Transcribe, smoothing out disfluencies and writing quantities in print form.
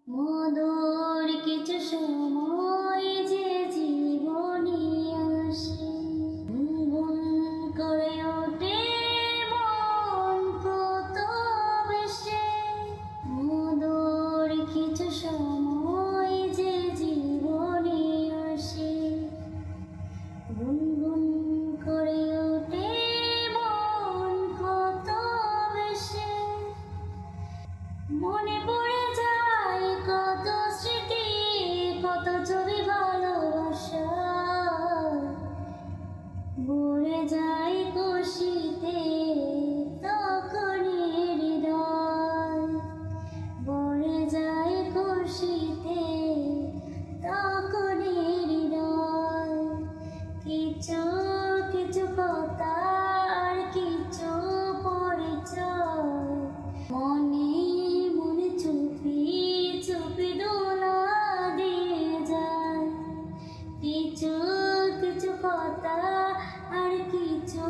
মধুর কিছু সময় যে জীবনে আসে, গুনগুন করে ওঠে মন কত বেশি। মধুর কিছু সময় যে জীবনে আসে, গুনগুন করে ওঠে মন কত বেশি। মনে পড়ে যায় কত স্মৃতি, কত ছবি ভালোবাসা, ভরে যায় খুশিতে তখনই হৃদয়, ভরে যায় খুশিতে তখনই হৃদয়। কিছু কিছু কথা আর কিছু পরিচয়, মনে মনে চুপি চুপি দোলা দিয়ে যায়। কিছু কিছু কথা আর কিছু